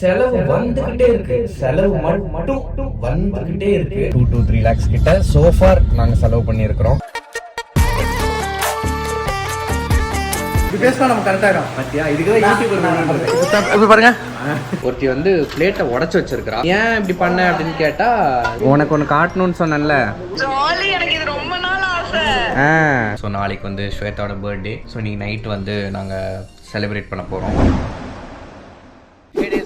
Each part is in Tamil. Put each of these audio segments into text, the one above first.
செலவு வந்துகிட்டே இருக்கு. செலவு மட்டும் வந்துகிட்டே இருக்கு. 2 to 3 lakhs கிட்ட சோஃபார் நாங்க செலவு பண்ணி இருக்கிறோம். ஒருத்தி வந்து பிளேட்டை உடைச்சு வச்சிருக்கா. ஏன் இப்படி பண்ண அப்படின்னு கேட்டா, உனக்கு ஒன்று காட்டணும்னு சொன்னேன்ல. ஸோ நாளைக்கு வந்து ஸ்வேதாவோட பர்த்டே. ஸோ இன்னைக்கு நைட் வந்து நாங்கள் செலிப்ரேட் பண்ண போகிறோம்.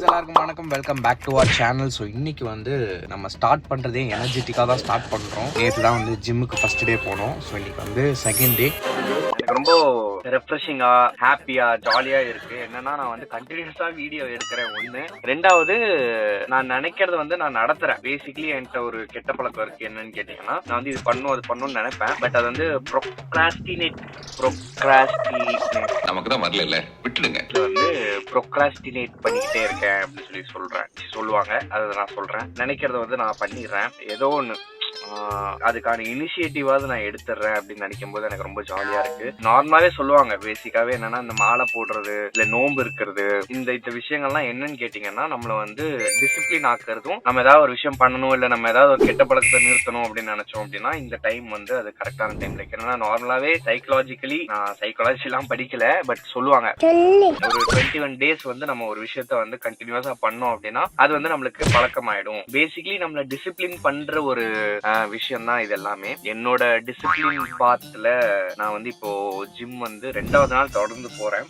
எல்லாருக்கும் வணக்கம், welcome back to our channel. So இன்னைக்கு வந்து நம்ம ஸ்டார்ட் பண்ணுறதே எனர்ஜெட்டிக்காக தான் ஸ்டார்ட் பண்ணுறோம். நேற்று தான் வந்து ஜிம்முக்கு ஃபர்ஸ்ட் டே போனோம். ஸோ இன்னைக்கு வந்து செகண்ட் டே. எனக்கு ரொம்ப ரெஃப்ரெஷிங்கா, ஹாப்பியா, ஜாலியா இருக்கு. என்னன்னா நான் வந்து கண்டினியூஸா வீடியோ எடுக்கிறேன். ஒண்ணு, ரெண்டாவது நான் நினைக்கிறது வந்து நான் நடத்துறேன். பேசிக்கலி என்கிட்ட ஒரு கெட்ட பழக்கம் இருக்கு. என்னன்னு கேட்டீங்கன்னா, நான் வந்து இது பண்ணும் அது பண்ணணும்னு நினைப்பேன். பட் அது வந்து ப்ரொக்ராஸ்டினேட் நமக்கு தான் வரல இல்ல, விட்டுடுங்க. வந்து ப்ரொக்ராஸ்டினேட் பண்ணிக்கிட்டே இருக்கேன் அப்படின்னு சொல்லுவாங்க. அதை நான் சொல்றேன். நினைக்கிறத வந்து நான் பண்ணிடுறேன். ஏதோ ஒண்ணு அதுக்கான இனிஷியேட்டிவாவது நான் எடுத்துடுறேன் அப்படின்னு நினைக்கும் போது எனக்கு ரொம்ப ஜாலியா இருக்கு. நார்மலாவே சொல்லுவாங்க, பேசிக்காவே என்னன்னா, இந்த மாலை போடுறது இல்ல நோம்பு இருக்கிறது, இந்த விஷயங்கள்லாம் என்னன்னு கேட்டீங்கன்னா, நம்மள வந்து டிசிப்ளின் ஆக்குறதும், நம்ம ஏதாவது ஒரு விஷயம் பண்ணணும் இல்ல நம்ம ஏதாவது ஒரு கெட்ட பழக்கத்தை நிறுத்தணும் அப்படின்னு நினைச்சோம் அப்படின்னா இந்த டைம் வந்து அது கரெக்டான டைம் இருக்கு. ஏன்னா நார்மலாவே சைக்காலஜிக்கலி, நான் சைக்காலஜி எல்லாம் படிக்கல, பட் சொல்லுவாங்க ஒரு 21 days வந்து நம்ம ஒரு விஷயத்த வந்து கண்டினியூஸா பண்ணோம் அப்படின்னா அது வந்து நம்மளுக்கு பழக்கமாயிடும். பேசிக்கலி நம்மள டிசிப்ளின் பண்ற ஒரு விஷயம் தான் இது எல்லாமே. என்னோட டிசிப்ளின் பார்ட்ல நான் வந்து இப்போ ஜிம் வந்து 2வது நாள் தொடர்ந்து போறேன்.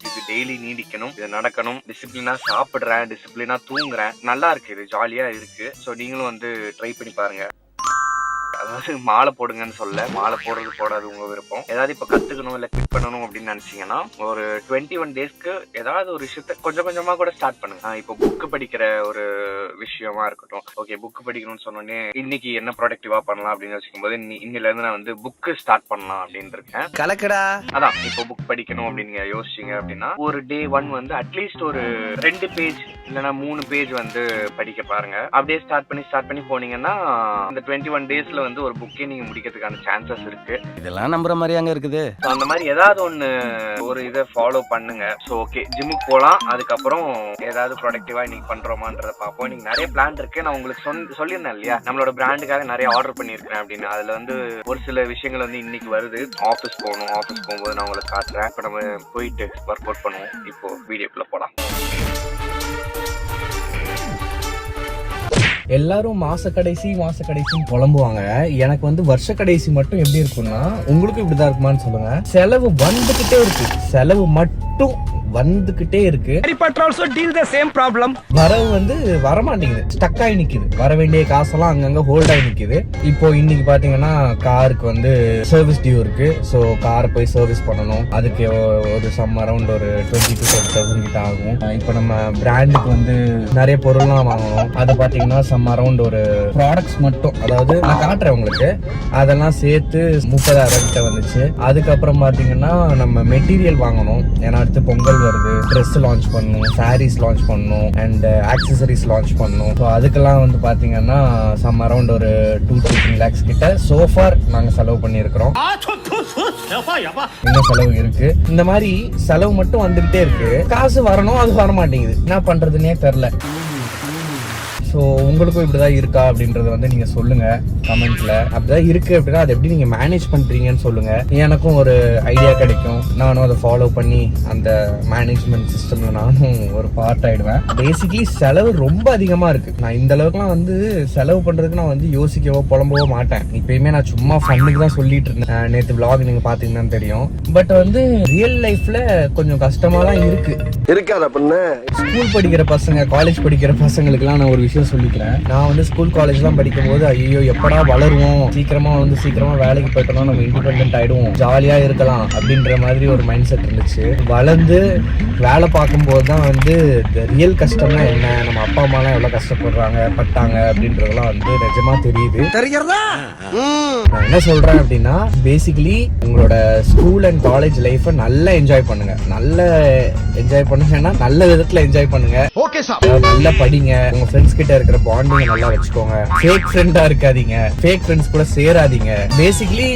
இது டெய்லி நீடிக்கணும், இது நடக்கணும். டிசிப்ளினா சாப்பிடுறேன், டிசிப்ளினா தூங்குறேன். நல்லா இருக்கு, இது ஜாலியா இருக்கு. ஸோ நீங்களும் வந்து ட்ரை பண்ணி பாருங்க. அதாவது மாலை போடுங்கன்னு சொல்ல, மாலை போடுறது போடாது உங்க விருப்பம். ஏதாவது இப்ப கத்துக்கணும் இல்ல கிட் பண்ணணும் அப்படின்னு நினைச்சீங்கன்னா ஒரு 21 daysக்கு ஏதாவது ஒரு விஷயத்த கொஞ்சம் கொஞ்சமா கூட ஸ்டார்ட் பண்ணுங்க. இப்போ புக் படிக்கிற ஒரு விஷயமா இருக்கட்டும். ஓகே, புக் படிக்கணும்னு சொன்னோடனே இன்னைக்கு என்ன ப்ரொடக்டிவா பண்ணலாம் அப்படின்னு வச்சுக்கும் போது இன்னில இருந்து நான் வந்து புக் ஸ்டார்ட் பண்ணலாம் அப்படின்னு இருக்கேன். கலக்கடா. அதான் இப்போ புக் படிக்கணும் அப்படின்னு யோசிச்சீங்க அப்படின்னா ஒரு டே 1 வந்து அட்லீஸ்ட் ஒரு 2 பேஜ் இல்லைன்னா 3 பேஜ் வந்து படிக்க பாருங்க. அப்படியே ஸ்டார்ட் பண்ணி போனீங்கன்னா இந்த 21 daysல வந்து ஒரு புக்கே நீங்க முடிக்கிறதுக்கான சான்சஸ் இருக்கு. இதெல்லாம் நம்புற மாதிரி அங்க இருக்குது. அந்த மாதிரி ஏதாவது ஒண்ணு ஒரு இதை ஃபாலோ பண்ணுங்க. சோ ஓகே, ஜிம்முக்கு போலாம். அதுக்கப்புறம் ஏதாவது ப்ரொடக்டிவா இன்னைக்கு பண்றோமான்றத பார்ப்போம். இன்னைக்கு நிறைய பிளான் இருக்கு. நான் உங்களுக்கு சொல்லியிருந்தேன் இல்லையா, நம்மளோட பிராண்டுக்காக நிறைய ஆர்டர் பண்ணியிருக்கேன் அப்படின்னு. அதுல வந்து ஒரு சில விஷயங்கள் வந்து இன்னைக்கு வருது. ஆஃபீஸ் போகணும். ஆஃபீஸ் போகும்போது நான் உங்களுக்கு காட்டுறேன். இப்போ நம்ம போயிட்டு ஒர்க் அவுட் பண்ணுவோம். இப்போ வீடியோக்குள்ள போலாம். எல்லாரும் மாச கடைசின்னு புலம்புவாங்க. எனக்கு வந்து வருஷ கடைசி மட்டும் எப்படி இருக்கும்னா, உங்களுக்கு இப்படிதான் இருக்குமான்னு சொல்லுங்க. செலவு வந்துகிட்டே இருக்கு. செலவு மட்டும் வந்துகிட்டே இருக்கு. வரவு வந்து வரமாட்டேங்குது, ஸ்டக் ஆகி நிக்குது. வர வேண்டிய காசெல்லாம் அங்கங்க ஹோல்ட் ஆகி நிக்குது. இப்போ இன்னைக்கு பாத்தீங்கன்னா காருக்கு வந்து சர்வீஸ் டியூ இருக்கு. ஸோ காரை போய் சர்வீஸ் பண்ணணும். அதுக்கு ஒரு சம் அரௌண்ட் ஒரு 20 to 30,000 கிட்ட ஆகும். இப்போ நம்ம பிராண்டுக்கு வந்து நிறைய பொருள்லாம் வாங்கணும். அது பாத்தீங்கன்னா சம் அரௌண்ட் ஒரு ப்ராடக்ட்ஸ் மட்டும், அதாவது நான் காட்டுறேன் உங்களுக்கு, அதெல்லாம் சேர்த்து 30,000 கிட்ட வந்துச்சு. அதுக்கப்புறம் பாத்தீங்கன்னா நம்ம மெட்டீரியல் வாங்கணும். ஏன்னா அடுத்து பொங்கல் வருது. ட்ரெஸ் லான்ச் பண்ணணும், சாரீஸ் லான்ச் பண்ணணும், அண்ட் ஆக்சசரிஸ் லான்ச் பண்ணணும். ஸோ அதுக்கெல்லாம் வந்து பாத்தீங்கன்னா சம் அரௌண்ட் ஒரு 2 to 3 lakhs கிட்ட சோஃபார் நாங்க செலவு பண்ணியிருக்கிறோம். இன்னும் செலவு இருக்கு. இந்த மாதிரி செலவு மட்டும் வந்துகிட்டே இருக்கு. காசு வரணும், அது வர மாட்டேங்குது. என்ன பண்றதுன்னே தெரியல. ஸோ உங்களுக்கும் இப்படிதான் இருக்கா அப்படின்றத வந்து நீங்க சொல்லுங்க கமெண்ட்ல. அப்படிதான் இருக்கு அப்படின்னா அதை எப்படி நீங்க மேனேஜ் பண்றீங்கன்னு சொல்லுங்க. எனக்கும் ஒரு ஐடியா கிடைக்கும். நானும் அதை ஃபாலோ பண்ணி அந்த மேனேஜ்மெண்ட் சிஸ்டம்ல நானும் ஒரு பார்ட் ஆயிடுவேன். பேசிக்கலி செலவு ரொம்ப அதிகமா இருக்கு. நான் இந்த அளவுக்குலாம் வந்து செலவு பண்றதுக்கு நான் வந்து யோசிக்கவோ புலம்பவோ மாட்டேன். இப்பயுமே நான் சும்மா ஃபன்னுக்கு தான் சொல்லிட்டு இருந்தேன். நேற்று vlog நீங்க பாத்தீங்கன்னா தெரியும். பட் வந்து ரியல் லைஃப்ல கொஞ்சம் கஷ்டமா தான் இருக்கு. இருக்காத பொண்ணு. ஸ்கூல் படிக்கிற பசங்க, காலேஜ் படிக்கிற பசங்களுக்குலாம் நான் ஒரு விஷயம் சொல்லிக்கிறேன். நான் வந்து ஸ்கூல் காலேஜ் எல்லாம் படிக்கும் போது ஐயோ எப்படா வளருவோம், சீக்கிரமா வேலைக்கு போயிட்டோம்னா நம்ம இண்டிபெண்டன்ட் ஆயிடுவோம், ஜாலியா இருக்கலாம் அப்படின்ற மாதிரி ஒரு மைண்ட் செட் இருந்துச்சு. வளர்ந்து வேலை பார்க்கும் போதுதான் வந்து ரியல் கஷ்டம்னா என்ன, நம்ம அப்பா அம்மா எல்லாம் எவ்வளவு கஷ்டப்படுறாங்க அப்படின்றதெல்லாம் வந்து நிஜமா தெரியுது. நான் என்ன சொல்றேன் அப்படின்னா, பேசிக்கலி உங்களோட ஸ்கூல் அண்ட் காலேஜ் லைஃப் நல்லா என்ஜாய் பண்ணுங்க. நல்ல என்ஜாய் பண்ணுங்கன்னா நல்ல விதத்துல என்ஜாய் பண்ணுங்க. நல்லா படிங்க. உங்க ஃப்ரெண்ட்ஸ் கிட்ட இருக்கிற பாண்டிங் நல்லா வச்சுக்கோங்க. ஃபேக் ஃப்ரெண்டா இருக்காதீங்க. ஃபேக் ஃப்ரெண்ட்ஸ் கூட சேராதீங்க. Basically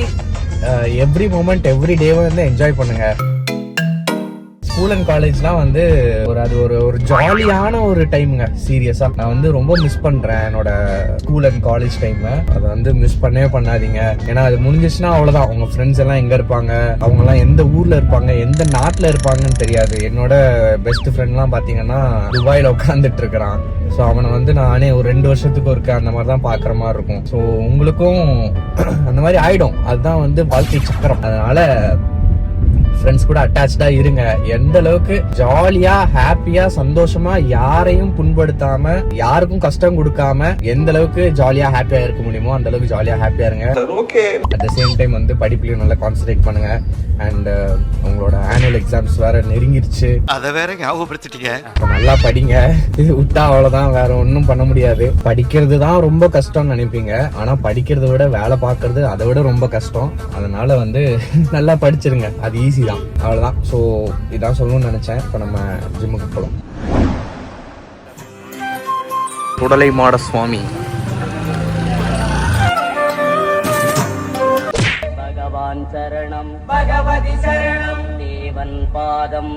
every moment every day வந்து என்ஜாய் பண்ணுங்க. ஸ்கூல் அண்ட் காலேஜ்லாம் வந்து ஒரு ஜாலியான ஒரு டைமுங்க. சீரியஸா நான் வந்து ரொம்ப மிஸ் பண்றேன் என்னோட ஸ்கூல் அண்ட் காலேஜ் டைம். அதை வந்து மிஸ் பண்ணவே பண்ணாதீங்க. ஏன்னா அது முடிஞ்சிச்சுன்னா அவ்வளவுதான். உங்க ஃப்ரெண்ட்ஸ் எல்லாம் எங்க இருப்பாங்க, அவங்க எல்லாம் எந்த ஊர்ல இருப்பாங்க, எந்த நாட்டுல இருப்பாங்கன்னு தெரியாது. என்னோட பெஸ்ட் ஃப்ரெண்ட் எல்லாம் பாத்தீங்கன்னா துபாயில உட்காந்துட்டு இருக்கிறான். ஸோ அவனை வந்து நானே ஒரு 2 வருஷத்துக்கு ஒருக்க அந்த மாதிரி தான் பாக்குற மாதிரி இருக்கும். ஸோ உங்களுக்கும் அந்த மாதிரி ஆயிடும். அதுதான் வந்து வாழ்க்கை சக்கரம். அதனால ஃப்ரெண்ட்ஸ் கூட அட்டாச்சா இருங்க. எந்த அளவுக்கு ஜாலியா ஹாப்பியா சந்தோஷமா யாரையும் புண்படுத்தாம யாருக்கும் கஷ்டம் கொடுக்காம எந்த அளவுக்கு ஜாலியா ஹாப்பியா இருக்க முடியுமோ அந்த அளவுக்கு ஜாலியா ஹாப்பியா இருங்க. அட் த சேம் டைம் வந்து படிப்புலயும் நல்லா கான்சென்ட்ரேட் பண்ணுங்க. அண்ட் உங்களோட ஆனுவல் எக்ஸாம்ஸ் வேற நெருங்கிருச்சு. அதை வேற ஞாபகப்படுத்திட்டீங்க. நல்லா படிங்க. இது விட்டா அவ்வளவுதான், வேற ஒன்னும் பண்ண முடியாது. படிக்கிறது தான் ரொம்ப கஷ்டம்னு நினைப்பீங்க. ஆனா படிக்கிறத விட வேலை பார்க்கறது அதை விட ரொம்ப கஷ்டம். அதனால வந்து நல்லா படிச்சிருங்க. அது ஈஸி தான், அவ்வளவுதான். ஸோ இதான் சொல்லணும்னு நினைச்சேன். இப்போ நம்ம ஜிம்முக்கு போகலாம். உடலை மாட சுவாமி பகவான் சரணம் பகவதி சரணம் தேவன் பாதம்.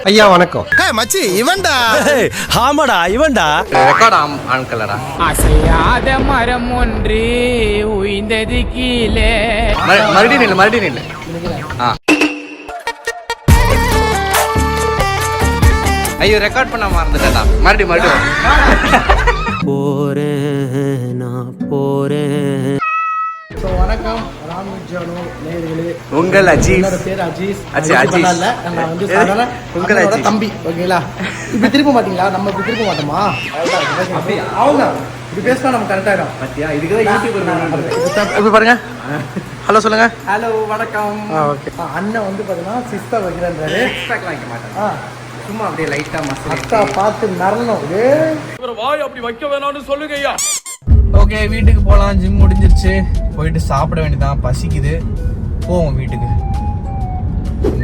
ஐயா வணக்கம். மச்சி இவன்டா. ஆமாடா இவன்டா. ரெக்கார்ட் ஆன் கலரா. அசையாத மரம் ஒன்று உயிர்ந்தது கீழே. மறுபடியும் நில்லு. ஐயோ ரெக்கார்ட் பண்ண மறந்துட்டேன்டா. மறுபடியும் போறேன் நான் போறேன். வணக்கம் ராம்ஜானு நேயர்களே. உங்கள் அஜீஸ். என்னோட பேர் அஜீஸ். அஜீஸ் இல்ல நான் வந்து சாதாரண உங்களோட தம்பி. ஓகேங்களா? இப்படி திரும்ப மாட்டீங்களா? நம்ம இப்படி திரும்ப மாட்டோமா? அவங்க இப்படி பேசினா நம்ம கரெக்டா இருக்கும். பத்தியா இதுக்கு தான் யூடியூப் இப்ப பாருங்க. ஹலோ சொல்லுங்க. ஹலோ வணக்கம். ஓகே. அண்ணன் வந்து பாத்தீங்கன்னா சிஸ்டா வைக்கிறேன்றாரு. எக்ஸ்ட்ராக்ட் வைக்க மாட்டேன். சும்மா அப்படியே லைட்டா அக்கா பார்த்து நரணும். வாய் அப்படி வைக்க வேணாம்னு சொல்லுங்க ஐயா. ஓகே வீட்டுக்கு போகலாம். ஜிம் முடிஞ்சிருச்சு. போயிட்டு சாப்பிட வேண்டியதான். பசிக்குது. போவோம் வீட்டுக்கு.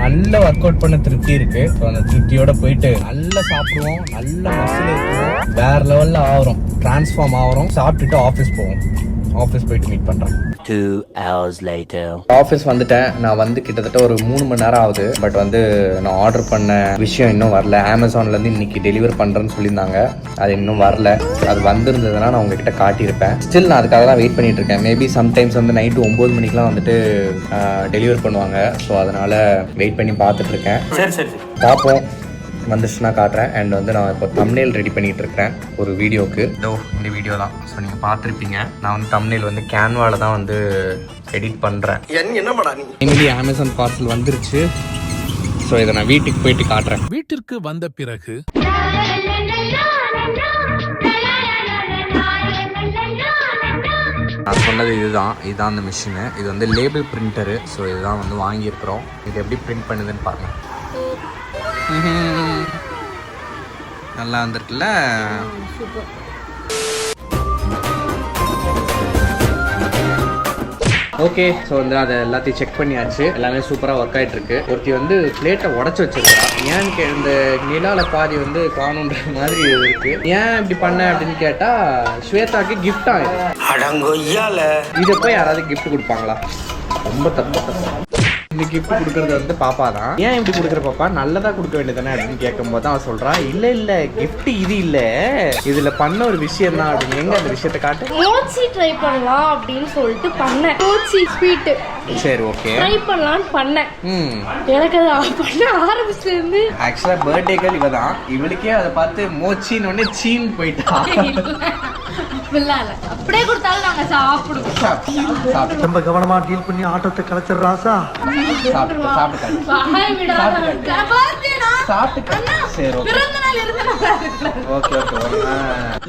நல்ல ஒர்க் அவுட் பண்ண திருப்தி இருக்கு. அந்த திருப்தியோட போயிட்டு நல்லா சாப்பிடுவோம். நல்ல மசில் இருக்குவோம். வேற லெவல்ல ஆகிறோம். டிரான்ஸ்ஃபார்ம் ஆகிறோம். சாப்பிட்டுட்டு ஆஃபீஸ் போவோம். ஆஃபீஸ் போயிட்டு மீட் பண்றேன். 2 hours later. ஆஃபீஸ் வந்துட்டேன். நான் வந்து கிட்டத்தட்ட ஒரு 3 மணி நேரம் ஆகுது. பட் வந்து நான் ஆர்டர் பண்ண விஷயம் இன்னும் வரல. அமேசான்லேருந்து இன்னைக்கு டெலிவர் பண்ணுறேன்னு சொல்லியிருந்தாங்க. அது இன்னும் வரல. அது வந்திருந்ததுன்னா நான் உங்ககிட்ட காட்டியிருப்பேன். ஸ்டில் நான் அதுக்காக தான் வெயிட் பண்ணிட்டு இருக்கேன். மேபி சம்டைம்ஸ் வந்து நைட்டு 9 மணிக்கெலாம் வந்துட்டு டெலிவர் பண்ணுவாங்க. ஸோ அதனால வெயிட் பண்ணி பார்த்துட்டு இருக்கேன். சரி பார்ப்போம். வந்துச்சுன்னா காட்டுறேன். அண்ட் வந்து நான் இப்போ தம்ப்நெயில் ரெடி பண்ணிட்டு இருக்கிறேன் ஒரு வீடியோக்கு. இந்த வீடியோ தான். ஸோ நீங்கள் பார்த்துருப்பீங்க. நான் வந்து தம்ப்நெயில் வந்து கேன்வாவில் தான் வந்து எடிட் பண்ணுறேன். இனிமேல் அமேசான் பார்சல் வந்துருச்சு. ஸோ இதை நான் வீட்டுக்கு போயிட்டு காட்டுறேன். வீட்டிற்கு வந்த பிறகு நான் சொன்னது இதுதான் அந்த மிஷினு. இது வந்து லேபிள் பிரிண்டரு. ஸோ இதுதான் வந்து வாங்கியிருக்கிறோம். இது எப்படி பிரிண்ட் பண்ணுதுன்னு பாருங்க. நல்லா வந்திருக்குல்ல. ஓகே. ஸோ வந்து அதை எல்லாத்தையும் செக் பண்ணியாச்சு. எல்லாமே சூப்பராக ஒர்க் ஆகிட்டு இருக்கு. ஒருத்தி வந்து பிளேட்டை உடச்சி வச்சிருக்கா. ஏன்னு இந்த நிலால பாதி வந்து காணுன்ற மாதிரி இருக்கு. ஏன் இப்படி பண்ண அப்படின்னு கேட்டா ஸ்வேதாக்கு கிஃப்ட் ஆயிடும். இதை போய் யாராவது கிஃப்ட் கொடுப்பாங்களா? ரொம்ப தப்பு. இந்த கிஃப்ட் கொடுக்கறது வந்து பாப்பா தான். ஏன் இப்படி கொடுக்குற பாப்பா? நல்லதா கொடுக்க வேண்டியதானே அப்படின்னு கேட்கும் போது அவன் சொல்றான், இல்ல கிஃப்ட் இது இல்ல, இதுல பண்ண ஒரு விஷயம் தான் அப்படின்னு. எங்க அந்த விஷயத்தை காட்டு. மோச்சி ட்ரை பண்ணலாம் அப்படின்னு சொல்லிட்டு பண்ணேன். மோச்சி ஸ்வீட். சரி ஓகே ட்ரை பண்ணலாம்னு பண்ணேன். எனக்கு அது பண்ண ஆரம்பிச்சதுல இருந்து ஆக்சுவலா பர்த்டே கேர்ள் இவ தான். இவளுக்கே அதை பார்த்து மோச்சின்னு உடனே சீன் போயிட்டா. அப்படியே கொடுத்தாலும் நாங்க சாப்பிடுவோம். ரொம்ப கவனமா டீல் பண்ணி ஆட்டத்தை கலைச்சிடுறாசா.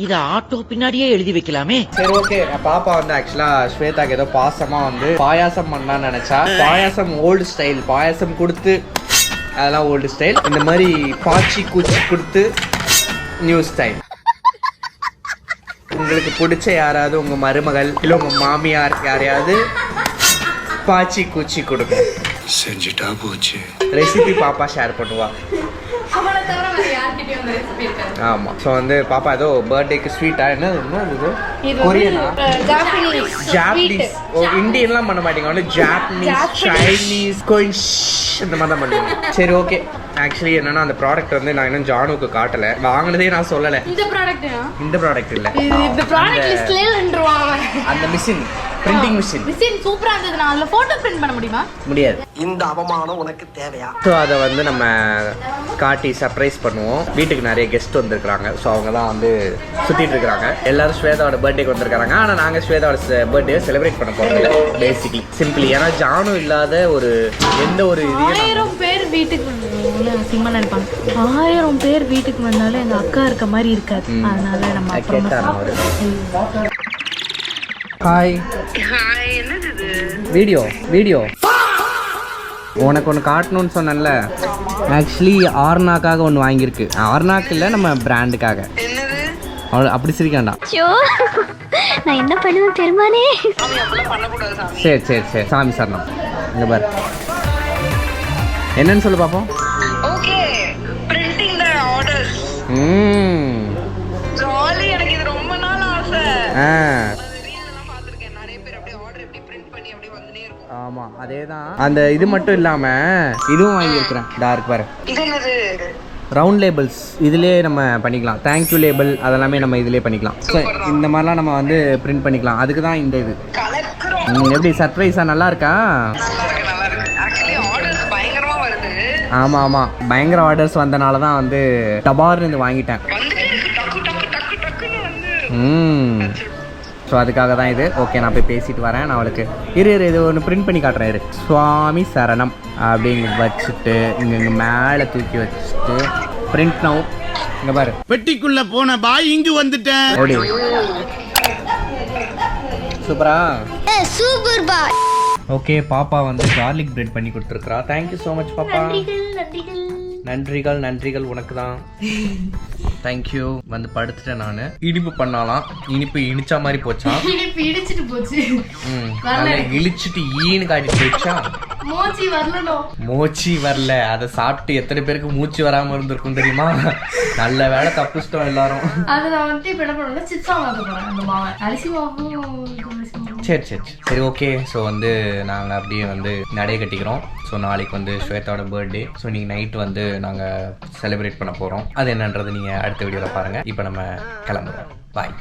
இத ஆட்டோ பின்னாடியே எழுதி வைக்கலாமே. சரி ஓகே. பாப்பா வந்து ஆக்சுவலா ஸ்வேதாக்கு ஏதோ பாசமா வந்து பாயாசம் பண்ணலாம்னு நினைச்சா. பாயாசம் ஓல்டு ஸ்டைல். பாயாசம் கொடுத்து அதெல்லாம் ஓல்டு ஸ்டைல். இந்த மாதிரி பாச்சி கூச்சி கொடுத்து நியூ ஸ்டைல். உங்களுக்கு பிடிச்ச யாராவது உங்க மருமகள் இல்ல உங்க மாமியார் யாரையாவது பாச்சி கூச்சி கொடுங்க. செஞ்சுட்டா போச்சு. ரெசிபி பாப்பா ஷேர் பண்ணுவா. அவளை தவிர வேற யார்கிட்டயும் அந்த ரெசிபி இருக்காது. ஆமா. ஸோ வந்து பாப்பா ஏதோ பர்த்டேக்கு ஸ்வீட்டா என்ன இது இது கொரியனா ஜாப்பனீஸ் ஓ இந்தியன்லாம் பண்ண மாட்டீங்க வந்து ஜாப்பனீஸ் சைனீஸ் கொயின்ஸ் இந்த மாதிரி தான் பண்ணுவீங்க. சரி ஓகே. ஆக்சுவலி என்னன்னா அந்த ப்ராடக்ட் வந்து நான் இன்னும் ஜானுக்கு காட்டல, வாங்கினதே நான் சொல்லலை. இந்த ப்ராடக்ட் இல்ல இந்த ப்ராடக்ட் லிஸ்ட்ல இல்லன்றவாங்க. அந்த மிஷின் பிரிண்டிங் மிஷின் சூப்பரா இருந்தது. நான் அதுல போட்டோ பிரிண்ட் பண்ண முடியுமா? முடியாது. இந்த அவமானம் உனக்கு தேவையா? ஸோ அதை வந்து நம்ம காட்டி சர்ப்ரைஸ் பண்ணுவோம். வீட்டுக்கு நிறைய கெஸ்ட் வந்திருக்காங்க. ஸோ அவங்க தான் வந்து சுற்றிட்டு இருக்கிறாங்க. எல்லாரும் ஸ்வேதாவோட பர்த்டேக்கு வந்திருக்காங்க. ஆனால் நாங்கள் ஸ்வேதாவோட பர்த்டே செலிப்ரேட் பண்ண போகிறோம் பேசிக்லி சிம்பிளி. ஏன்னா ஜானும் இல்லாத ஒரு எந்த ஒரு 1000 பேர் வீட்டுக்கு சிம்மன் நினைப்பாங்க. 1000 பேர் வீட்டுக்கு வந்தாலும் எங்க அக்கா இருக்க மாதிரி இருக்காது. அதனால நம்ம கேட்டார். ஹாய் வீடியோ உனக்கு ஒன்று காட்டணும்னு சொன்னேன்ல. ஆக்சுவலி ஆர்னாக்காக ஒன்று வாங்கியிருக்கு. ஆர்னாக்கு இல்லை, நம்ம பிராண்டுக்காக. அவ்வளோ அப்படி சிரிக்காண்டாம். நான் என்ன பண்ணுவேன் பெருமானே. சரி சரி சரி சாமி சரணம். இங்கே பாரு என்னன்னு சொல்லு பார்ப்போம். ஓகே பிரிண்டிங் தி ஆர்டர்ஸ். ஜாலி. எனக்கு இது ரொம்ப நாள் ஆசை. ஆமா அதேதான். அந்த இது மட்டும் இல்லாம இதுவும் வாங்கியிருக்கிறேன். டார்க் பாரு. இது என்னது? ரவுண்ட் லேபிள்ஸ் இதுலயே நம்ம பண்ணிக்கலாம். தேங்க்யூ லேபிள் அதெல்லாமே நம்ம இதுலயே பண்ணிக்கலாம். இந்த மாதிரிலாம் நம்ம வந்து பிரிண்ட் பண்ணிக்கலாம். அதுக்கு தான் இந்த இது. எப்படி சர்ப்ரைஸா நல்லா இருக்கா? நல்லா இருக்கு. ஆக்சுவலி ஆர்டர்ஸ் பயங்கரமா வருது. ஆமா ஆமா பயங்கர ஆர்டர்ஸ் வந்தனால தான் வந்து டபார்னு இது வாங்கிட்டேன். வந்துட்டே இருக்கு. டக்குன்னு வந்து. ஸோ அதுக்காக தான் இது. ஓகே நான் போய் பேசிட்டு வரேன். நான் அவளுக்கு இரு இது ஒன்று பிரிண்ட் பண்ணி காட்டுறேன். இரு சுவாமி சரணம் அப்படிங்க வச்சுட்டு இங்கே மேலே தூக்கி வச்சுட்டு பிரிண்ட் நவ். இங்கே பாரு பெட்டிக்குள்ள போன பாய் இங்கு வந்துட்டேன். எப்படி சூப்பரா? சூப்பர் பாய். ஓகே பாப்பா வந்து கார்லிக் பிரெட் பண்ணி கொடுத்துருக்குறா. தேங்க்யூ ஸோ மச் பாப்பா. நன்றிகள் உனக்கு தான். தேங்க்யூ. வந்து படுத்துட்டேன் நான். இனிப்பு பண்ணாலாம். இனிப்பு இனிச்சா மாதிரி போச்சான். இனிப்பு இடிச்சிட்டு போச்சு. இழிச்சிட்டு ஈன்னு காட்டிட்டு போயிடுச்சா. மூச்சு வரல. அதை சாப்பிட்டு எத்தனை பேருக்கு மூச்சு வராம இருந்திருக்கும் தெரியுமா? நல்ல வேலை தப்பிச்சிட்டோம் எல்லாரும். அது நான் வந்து இப்ப என்ன பண்ணுவேன், சிப்ஸா வாங்க போறேன். அந்த மாவை அரிசி மாவு. சரி ஓகே. ஸோ வந்து நாங்கள் அப்படியே வந்து நடை கட்டிக்கிறோம். ஸோ நாளைக்கு வந்து ஸ்வேதாவோட பர்த்டே. ஸோ நீங்கள் நைட் வந்து நாங்கள் செலிப்ரேட் பண்ண போகிறோம். அது என்னன்றது நீங்கள் அடுத்த வீடியோவில் பாருங்கள். இப்போ நம்ம கிளம்புறோம். பாய்.